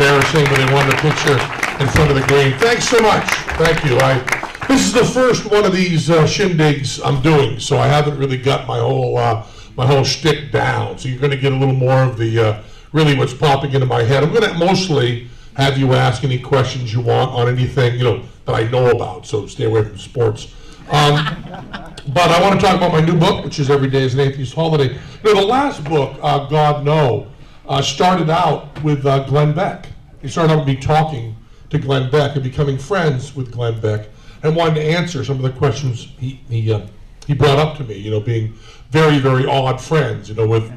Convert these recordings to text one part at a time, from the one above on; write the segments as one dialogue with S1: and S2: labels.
S1: embarrassing, but they wanted a picture in front of the green. Thanks so much. Thank you. This is the first one of these shindigs I'm doing, so I haven't really got my whole shtick down. So you're going to get a little more of the really what's popping into my head. I'm going to mostly have you ask any questions you want on anything that I know about. So stay away from sports. But I want to talk about my new book, which is Every Day is an Atheist Holiday. The last book, God No, started out with Glenn Beck. He started out with me talking to Glenn Beck and becoming friends with Glenn Beck, and wanted to answer some of the questions he brought up to me. Being very, very odd friends. With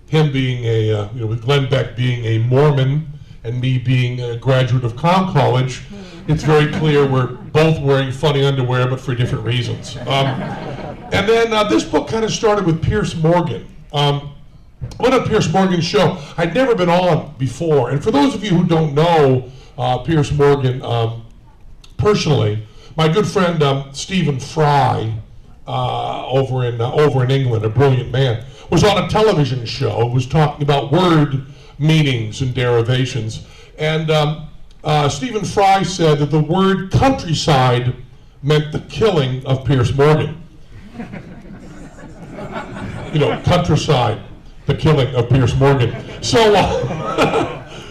S1: him being with Glenn Beck being a Mormon and me being a graduate of Clown College, it's very clear we're both wearing funny underwear, but for different reasons. And then this book kind of started with Piers Morgan. Went on Piers Morgan's show. I'd never been on before, and for those of you who don't know Piers Morgan personally, my good friend Stephen Fry over in England, a brilliant man, was on a television show. Was talking about word meanings and derivations, and Stephen Fry said that the word countryside meant the killing of Piers Morgan. Countryside, the killing of Piers Morgan. So,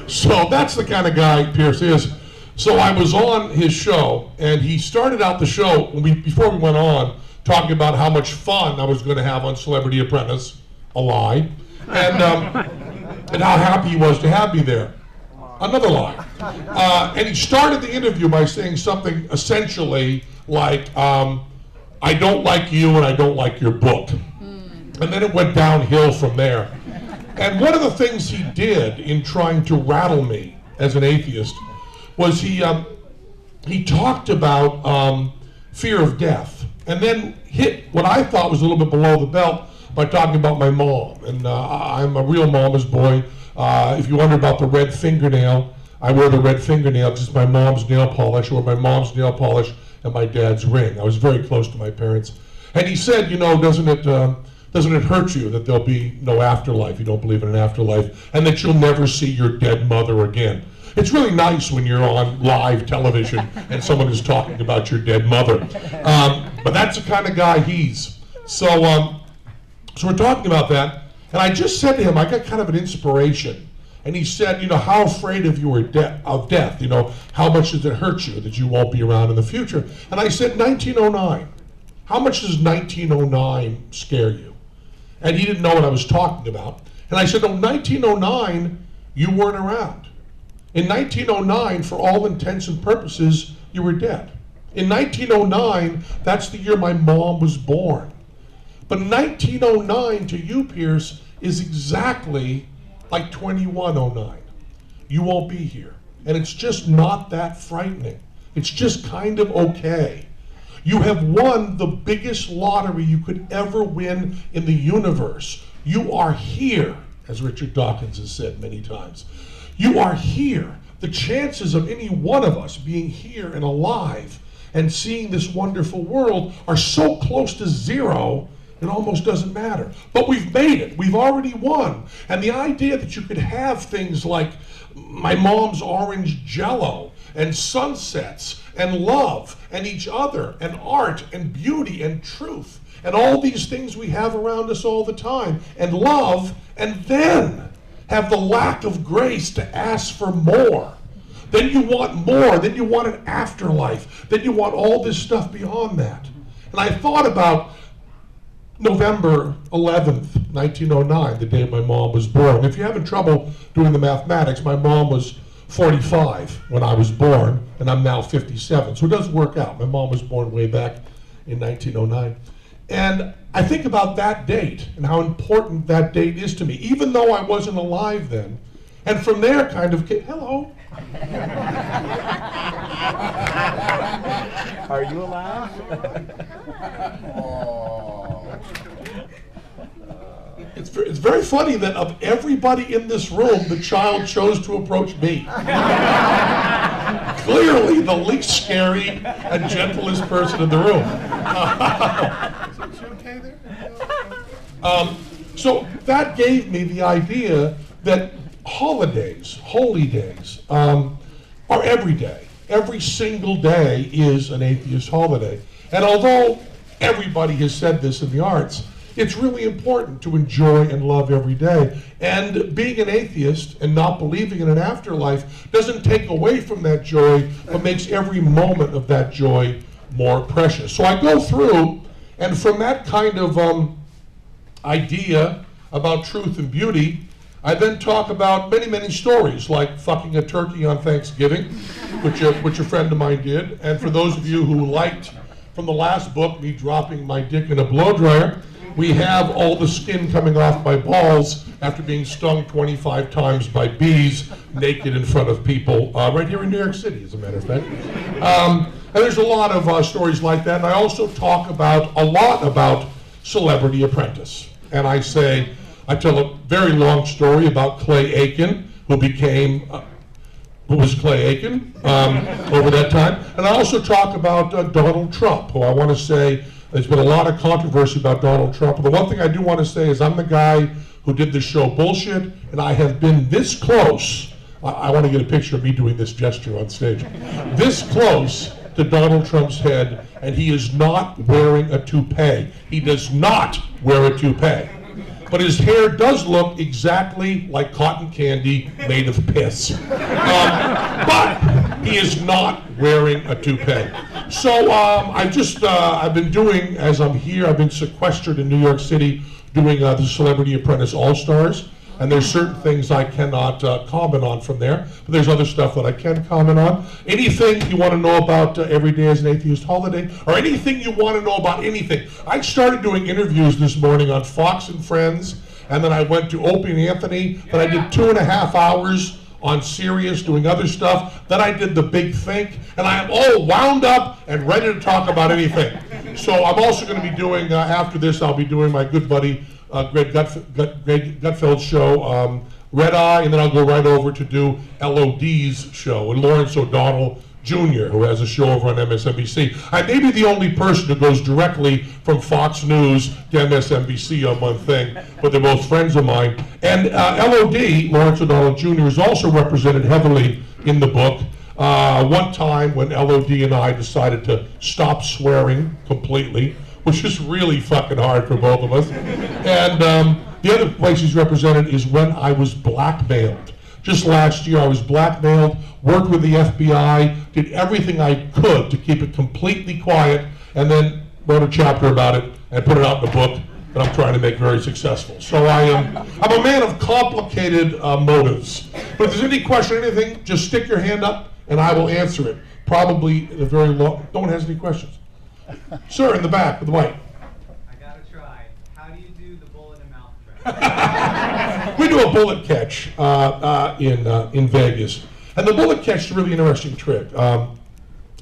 S1: so that's the kind of guy Piers is. So I was on his show, and he started out the show before we went on talking about how much fun I was going to have on Celebrity Apprentice, a lie, and how happy he was to have me there. Another lie. And he started the interview by saying something essentially like, I don't like you and I don't like your book. And then it went downhill from there. And one of the things he did in trying to rattle me as an atheist was he talked about fear of death, and then hit what I thought was a little bit below the belt by talking about my mom. And I'm a real mama's boy. If you wonder about the red fingernail, I wear the red fingernail because it's my mom's nail polish, or my mom's nail polish and my dad's ring. I was very close to my parents. And he said, doesn't it hurt you that there'll be no afterlife? You don't believe in an afterlife, and that you'll never see your dead mother again. It's really nice when you're on live television and someone is talking about your dead mother. But that's the kind of guy he's. So we're talking about that, and I just said to him, I got kind of an inspiration. And he said, how afraid of you are of death? How much does it hurt you that you won't be around in the future? And I said, 1909. How much does 1909 scare you? And he didn't know what I was talking about. And I said, 1909, you weren't around. In 1909, for all intents and purposes, you were dead. In 1909, that's the year my mom was born. But 1909 to you, Piers, is exactly like 2109. You won't be here. And it's just not that frightening. It's just kind of okay. You have won the biggest lottery you could ever win in the universe. You are here, as Richard Dawkins has said many times. You are here. The chances of any one of us being here and alive and seeing this wonderful world are so close to zero, it almost doesn't matter. But we've made it. We've already won. And the idea that you could have things like my mom's orange Jell-O and sunsets and love and each other and art and beauty and truth and all these things we have around us all the time and love, and then have the lack of grace to ask for more. Then you want more. Then you want an afterlife. Then you want all this stuff beyond that. And I thought about November 11th, 1909, the day my mom was born. If you're having trouble doing the mathematics, my mom was 45 when I was born, and I'm now 57. So it doesn't work out. My mom was born way back in 1909. And I think about that date and how important that date is to me, even though I wasn't alive then. And from there, kind of, hello.
S2: Are you alive?
S1: It's very funny that of everybody in this room, the child chose to approach me. Clearly the least scary and gentlest person in the room. Is she okay there? So that gave me the idea that holidays, holy days, are every day. Every single day is an atheist holiday. And although everybody has said this in the arts, it's really important to enjoy and love every day. And being an atheist and not believing in an afterlife doesn't take away from that joy, but makes every moment of that joy more precious. So I go through, and from that kind of idea about truth and beauty, I then talk about many, many stories, like fucking a turkey on Thanksgiving, which a friend of mine did. And for those of you who liked, from the last book, me dropping my dick in a blow dryer, we have all the skin coming off my balls after being stung 25 times by bees, naked in front of people, right here in New York City, as a matter of fact. And there's a lot of stories like that. And I also talk a lot about Celebrity Apprentice. And I tell a very long story about Clay Aiken, who was Clay Aiken over that time. And I also talk about Donald Trump, who I want to say, there's been a lot of controversy about Donald Trump. But the one thing I do want to say is I'm the guy who did the show Bullshit, and I have been this close. I want to get a picture of me doing this gesture on stage. This close to Donald Trump's head, and he is not wearing a toupee. He does not wear a toupee. But his hair does look exactly like cotton candy made of piss. But he is not wearing a toupee. So I've been doing, as I'm here, I've been sequestered in New York City doing the Celebrity Apprentice All-Stars. And there's certain things I cannot comment on from there, but there's other stuff that I can comment on. Anything you want to know about Every Day as an Atheist Holiday, or anything you want to know about anything. I started doing interviews this morning on Fox and Friends, and then I went to Opie and Anthony, then I did 2.5 hours on Sirius doing other stuff, then I did The Big Think, and I am all wound up and ready to talk about anything. So I'm also going to be doing, after this, I'll be doing my good buddy, Greg Gutfeld's show, Red Eye, and then I'll go right over to do LOD's show, and Lawrence O'Donnell Jr., who has a show over on MSNBC. I may be the only person who goes directly from Fox News to MSNBC on one thing, but they're both friends of mine. And LOD, Lawrence O'Donnell Jr., is also represented heavily in the book. One time when LOD and I decided to stop swearing completely, which is really fucking hard for both of us. And the other place he's represented is when I was blackmailed. Just last year I was blackmailed, worked with the FBI, did everything I could to keep it completely quiet, and then wrote a chapter about it and put it out in the book that I'm trying to make very successful. So I'm a man of complicated motives. But if there's any question, anything, just stick your hand up and I will answer it. Probably in a very long, no one has any questions. Sir, in the back with the mic.
S2: I gotta try. How do you do the bullet and mouth trick?
S1: We do a bullet catch in Vegas. And the bullet catch is a really interesting trick.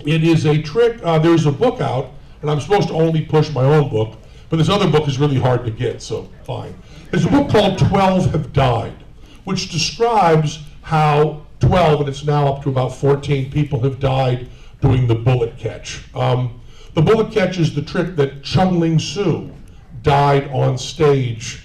S1: It is a trick, there's a book out, and I'm supposed to only push my own book, but this other book is really hard to get, so fine. There's a book called 12 Have Died, which describes how 12, and it's now up to about 14 people have died doing the bullet catch. The bullet catch is the trick that Chung Ling Soo died on stage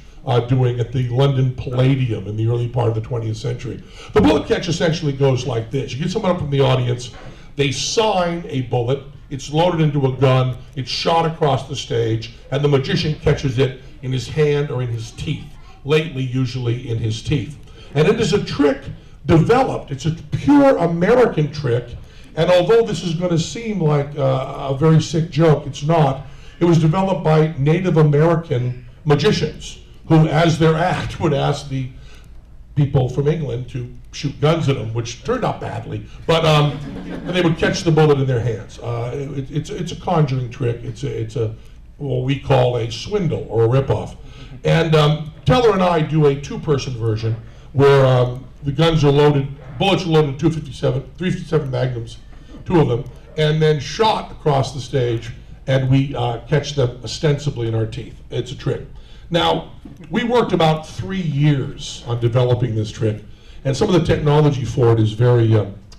S1: doing at the London Palladium in the early part of the 20th century. The bullet catch essentially goes like this. You get someone up from the audience, they sign a bullet, it's loaded into a gun, it's shot across the stage, and the magician catches it in his hand or in his teeth, lately usually in his teeth. And it is a trick developed, it's a pure American trick. And although this is going to seem like a very sick joke, it's not. It was developed by Native American magicians who, as their act, would ask the people from England to shoot guns at them, which turned out badly. But and they would catch the bullet in their hands. It's a conjuring trick. It's a what we call a swindle or a ripoff. And Teller and I do a two-person version where the guns are loaded, bullets are loaded in 357 Magnums, two of them, and then shot across the stage, and we catch them ostensibly in our teeth. It's a trick. Now, we worked about 3 years on developing this trick, and some of the technology for it is very,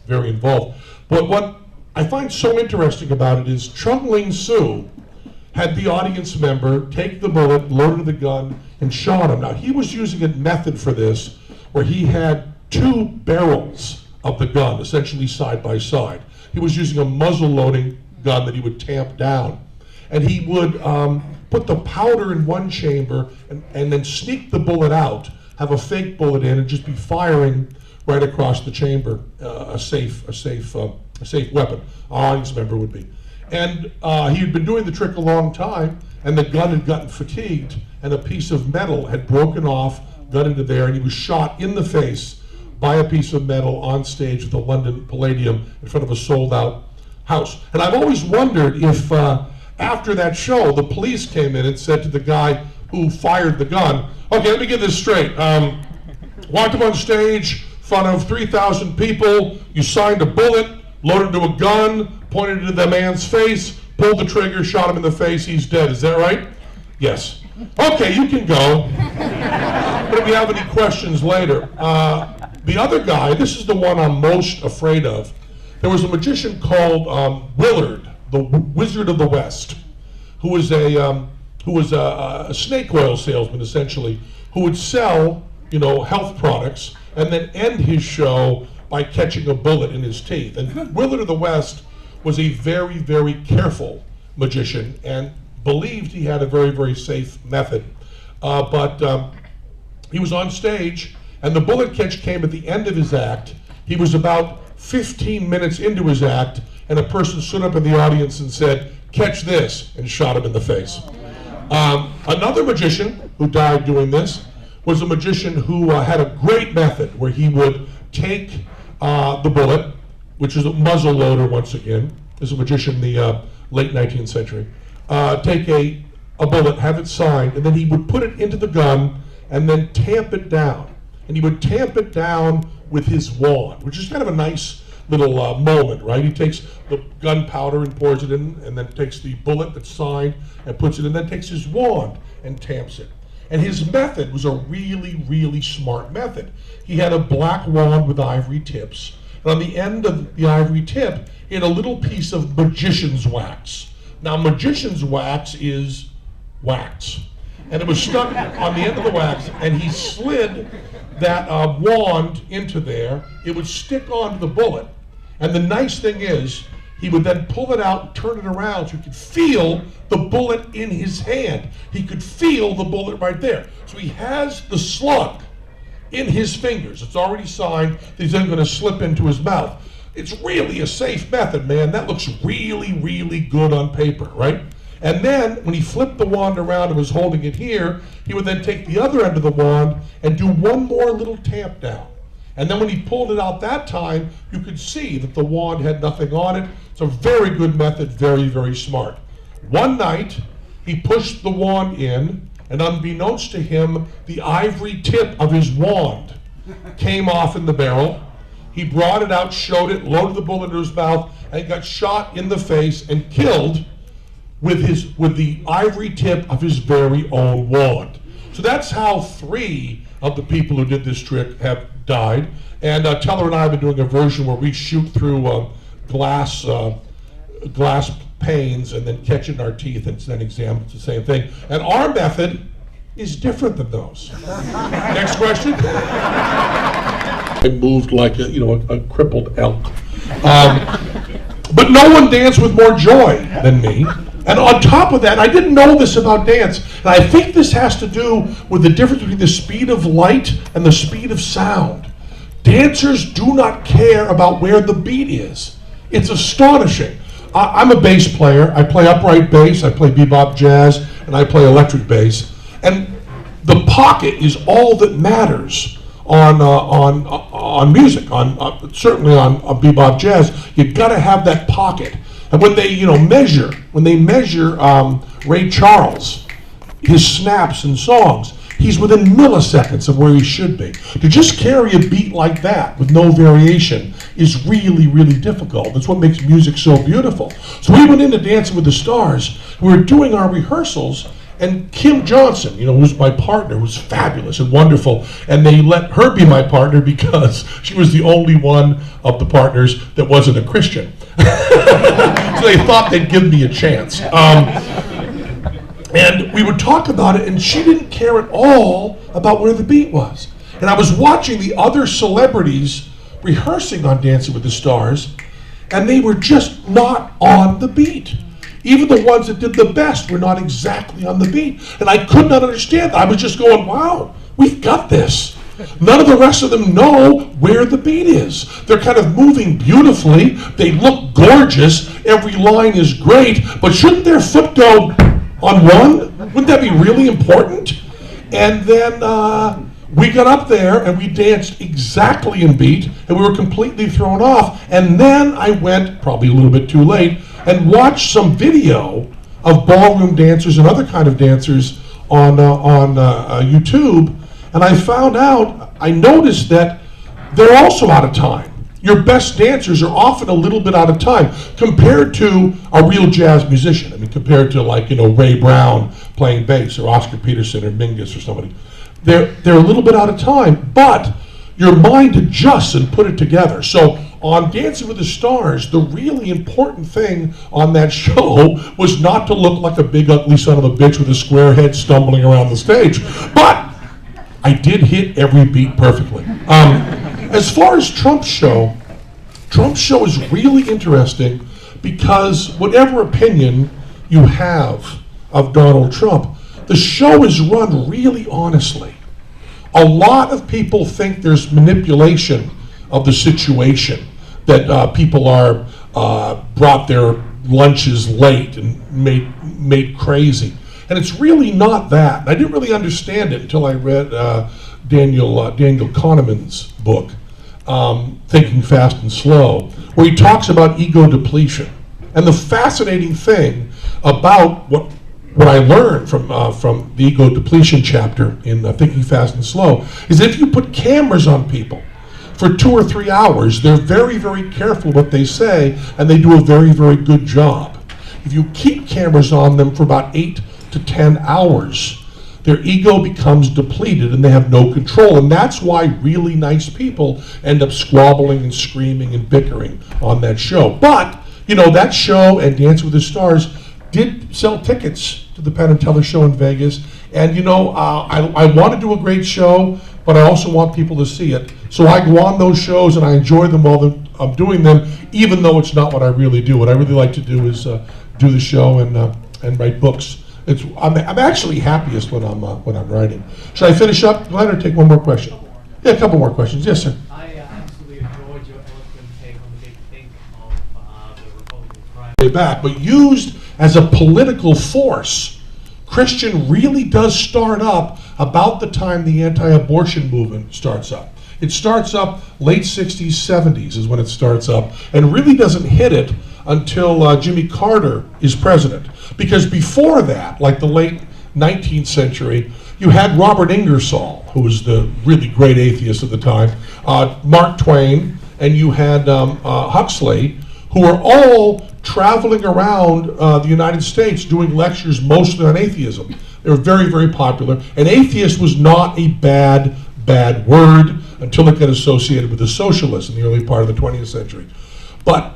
S1: very involved. But what I find so interesting about it is Chung Ling Soo had the audience member take the bullet, loaded the gun, and shot him. Now, he was using a method for this where he had two barrels of the gun, essentially side by side. He was using a muzzle loading gun that he would tamp down. And he would put the powder in one chamber and then sneak the bullet out, have a fake bullet in, and just be firing right across the chamber, a safe weapon, an audience member would be. And he had been doing the trick a long time, and the gun had gotten fatigued, and a piece of metal had broken off, got into there, and he was shot in the face by a piece of metal on stage at the London Palladium in front of a sold-out house. And I've always wondered if after that show, the police came in and said to the guy who fired the gun, okay, let me get this straight. Walked up on stage in front of 3,000 people, you signed a bullet, loaded into a gun, pointed it to the man's face, pulled the trigger, shot him in the face, he's dead. Is that right? Yes. Okay, you can go. But if you have any questions later. The other guy, this is the one I'm most afraid of. There was a magician called Willard, the Wizard of the West, who was a snake oil salesman, essentially, who would sell, health products and then end his show by catching a bullet in his teeth. And Willard of the West was a very, very careful magician and believed he had a very, very safe method. But he was on stage, and the bullet catch came at the end of his act. He was about 15 minutes into his act, and a person stood up in the audience and said, "Catch this," and shot him in the face. Another magician who died doing this was a magician who had a great method where he would take the bullet, which is a muzzle loader once again. This is a magician in the late 19th century. Take a bullet, have it signed, and then he would put it into the gun and then tamp it down. And he would tamp it down with his wand, which is kind of a nice little moment, right? He takes the gunpowder and pours it in, and then takes the bullet that's signed and puts it in, and then takes his wand and tamps it. And his method was a really, really smart method. He had a black wand with ivory tips, and on the end of the ivory tip, he had a little piece of magician's wax. Now, magician's wax is wax. And it was stuck on the end of the wax, and he slid that wand into there. It would stick onto the bullet. And the nice thing is, he would then pull it out, turn it around, so he could feel the bullet in his hand. He could feel the bullet right there. So he has the slug in his fingers. It's already signed. He's then going to slip into his mouth. It's really a safe method, man. That looks really, really good on paper, right? And then, when he flipped the wand around and was holding it here, he would then take the other end of the wand and do one more little tamp down. And then when he pulled it out that time, you could see that the wand had nothing on it. It's a very good method, very, very smart. One night, he pushed the wand in, and unbeknownst to him, the ivory tip of his wand came off in the barrel. He brought it out, showed it, loaded the bullet into his mouth, and got shot in the face and killed with the ivory tip of his very own wand. So that's how 3 of the people who did this trick have died. And Teller and I have been doing a version where we shoot through glass panes and then catch it in our teeth and then examine. It's the same thing. And our method is different than those. Next question. I moved like a crippled elk. But no one danced with more joy than me. And on top of that, I didn't know this about dance, and I think this has to do with the difference between the speed of light and the speed of sound. Dancers do not care about where the beat is. It's astonishing. I'm a bass player. I play upright bass, I play bebop jazz, and I play electric bass. And the pocket is all that matters on music, certainly on bebop jazz. You've got to have that pocket. And when they measure Ray Charles, his snaps and songs, he's within milliseconds of where he should be. To just carry a beat like that with no variation is really, really difficult. That's what makes music so beautiful. So we went into Dancing with the Stars. We were doing our rehearsals, and Kim Johnson, who's my partner, was fabulous and wonderful, and they let her be my partner because she was the only one of the partners that wasn't a Christian. So they thought they'd give me a chance. And we would talk about it, and she didn't care at all about where the beat was. And I was watching the other celebrities rehearsing on Dancing with the Stars, and they were just not on the beat. Even the ones that did the best were not exactly on the beat. And I could not understand. I was just going, wow, we've got this. None of the rest of them know where the beat is. They're kind of moving beautifully. They look gorgeous. Every line is great. But shouldn't their foot go on one? Wouldn't that be really important? And then we got up there and we danced exactly in beat, and we were completely thrown off. And then I went, probably a little bit too late, and watched some video of ballroom dancers and other kind of dancers on YouTube. And I noticed that they're also out of time. Your best dancers are often a little bit out of time compared to a real jazz musician. I mean, compared to Ray Brown playing bass, or Oscar Peterson or Mingus or somebody. They're a little bit out of time, but your mind adjusts and put it together. So on Dancing with the Stars, the really important thing on that show was not to look like a big ugly son of a bitch with a square head stumbling around the stage. But I did hit every beat perfectly. As far as Trump's show is really interesting because whatever opinion you have of Donald Trump, the show is run really honestly. A lot of people think there's manipulation of the situation, that people are brought their lunches late and made crazy. And it's really not that. I didn't really understand it until I read Daniel Kahneman's book, Thinking Fast and Slow, where he talks about ego depletion. And the fascinating thing about what I learned from the ego depletion chapter in Thinking Fast and Slow is if you put cameras on people for 2 or 3 hours, they're very, very careful what they say, and they do a very, very good job. If you keep cameras on them for about 8 to 10 hours, their ego becomes depleted and they have no control. And that's why really nice people end up squabbling and screaming and bickering on that show. But, that show and Dancing with the Stars did sell tickets to the Penn Teller show in Vegas. And I want to do a great show, but I also want people to see it. So I go on those shows and I enjoy them while I'm doing them, even though it's not what I really do. What I really like to do is do the show and write books. I'm actually happiest when I'm writing. Should I finish up, Glenn, or take one more question? Yeah, a couple more questions. Yes, sir.
S2: I absolutely enjoyed your eloquent take on the big think of the Republican primary.
S1: Way back, but used as a political force, Christian really does start up about the time the anti-abortion movement starts up. It starts up late 60s, 70s is when it starts up, and really doesn't hit it until Jimmy Carter is president. Because before that, like the late 19th century, you had Robert Ingersoll, who was the really great atheist at the time, Mark Twain, and you had Huxley, who were all traveling around the United States doing lectures mostly on atheism. They were very, very popular. And atheist was not a bad word until it got associated with the socialists in the early part of the 20th century. But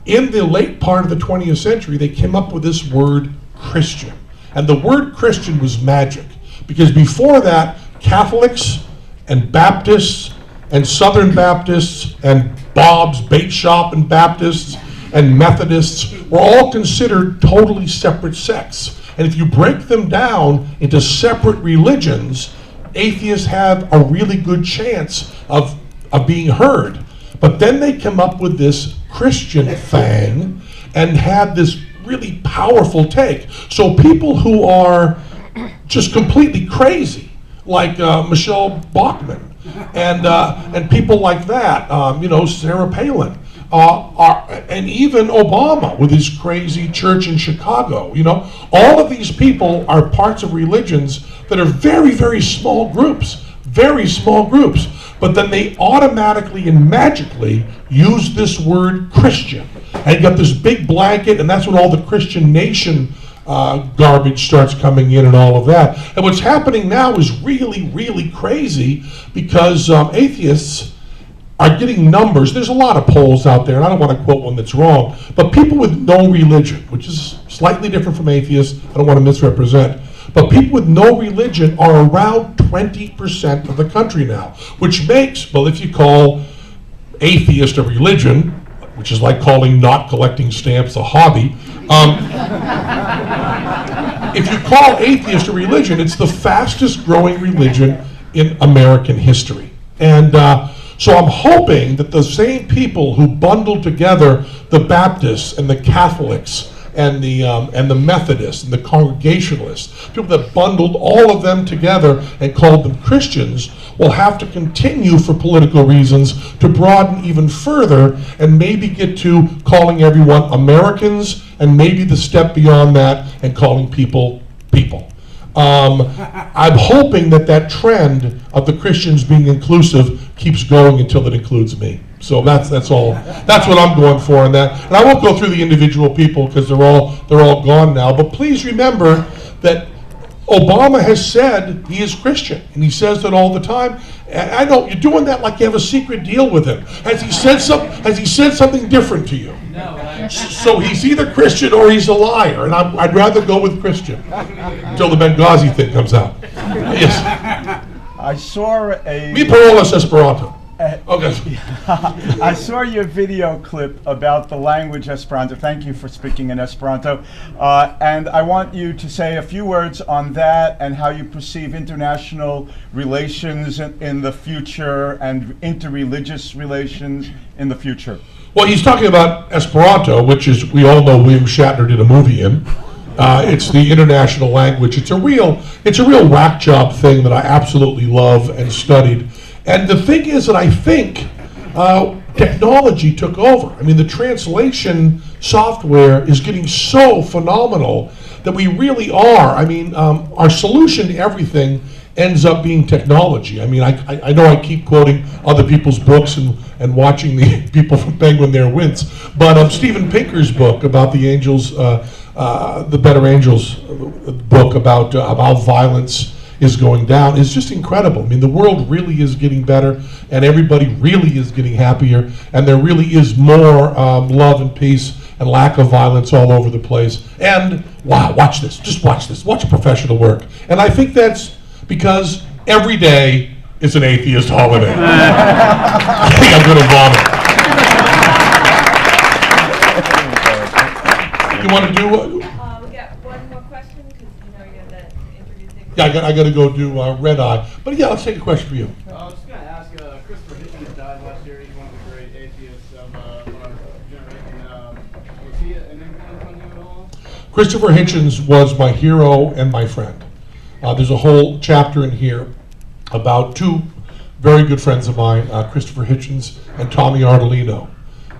S1: in the late part of the 20th century, they came up with this word Christian. And the word Christian was magic, because before that, Catholics and Baptists and Southern Baptists and Bob's Bait Shop and Baptists and Methodists were all considered totally separate sects. And if you break them down into separate religions, atheists have a really good chance of being heard. But then they come up with this Christian thing and had this really powerful take. So people who are just completely crazy, like Michelle Bachmann and people like that, Sarah Palin, and even Obama with his crazy church in Chicago, all of these people are parts of religions that are very, very small groups. But then they automatically and magically use this word Christian. And you got this big blanket, and that's when all the Christian Nation garbage starts coming in and all of that. And what's happening now is really, really crazy, because atheists are getting numbers. There's a lot of polls out there, and I don't want to quote one that's wrong, but people with no religion, which is slightly different from atheists, I don't want to misrepresent, But people with no religion are around 20% of the country now, which makes, well, if you call atheist a religion, which is like calling not collecting stamps a hobby, if you call atheist a religion, it's the fastest growing religion in American history. And so I'm hoping that the same people who bundled together the Baptists and the Catholics and the Methodists and the Congregationalists, people that bundled all of them together and called them Christians, will have to continue for political reasons to broaden even further and maybe get to calling everyone Americans, and maybe the step beyond that and calling people people. I'm hoping that that trend of the Christians being inclusive keeps going until it includes me. So that's all. That's what I'm going for in that. And I won't go through the individual people because they're all gone now. But please remember that Obama has said he is Christian, and he says that all the time. I know you're doing that like you have a secret deal with him. Has he said something different to you?
S2: No.
S1: So he's either Christian or he's a liar, and I'd rather go with Christian until the Benghazi thing comes out. Yes.
S3: I saw a...
S1: Mi parolas Esperanto. Okay.
S3: I saw your video clip about the language Esperanto. Thank you for speaking in Esperanto. And I want you to say a few words on that and how you perceive international relations in the future and interreligious relations in the future.
S1: Well, he's talking about Esperanto, which is, we all know William Shatner did a movie in. It's the international language. It's a real whack job thing that I absolutely love and studied. And the thing is that I think technology took over. I mean, the translation software is getting so phenomenal that we really are. I mean, our solution to everything ends up being technology. I mean, I know I keep quoting other people's books and watching the people from Penguin there wince, but Steven Pinker's book about the angels, the Better Angels book about how violence is going down is just incredible. I mean, the world really is getting better, and everybody really is getting happier, and there really is more love and peace and lack of violence all over the place. And wow, watch this, just watch this, watch professional work. And I think that's because every day is an atheist holiday. I think I'm gonna vomit. You want to do what?
S4: We got one more question because you know you're gonna introduce things.
S1: Yeah, I got to go do Red Eye. But yeah, let's take a question for you.
S5: I was just going to ask, Christopher Hitchens died last year. He's one of the great atheists of our generation. Was he an influence on you at all?
S1: Christopher Hitchens was my hero and my friend. There's a whole chapter in here about two very good friends of mine, Christopher Hitchens and Tommy Ardolino,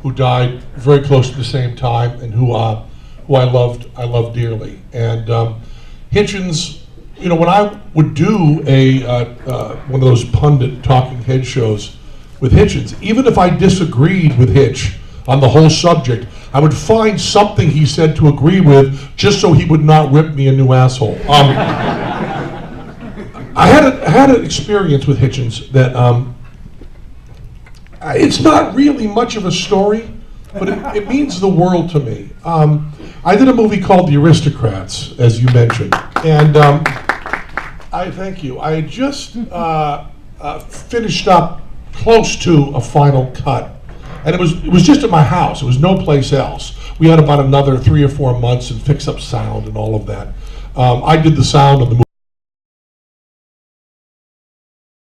S1: who died very close to the same time, and who I loved dearly. And Hitchens, you know, when I would do one of those pundit talking head shows with Hitchens, even if I disagreed with Hitch on the whole subject, I would find something he said to agree with just so he would not rip me a new asshole. I had an experience with Hitchens that it's not really much of a story, but it means the world to me. I did a movie called The Aristocrats, as you mentioned, and I thank you. I had just finished up close to a final cut, and it was just at my house. It was no place else. We had about another 3 or 4 months and fix up sound and all of that. I did the sound of the movie.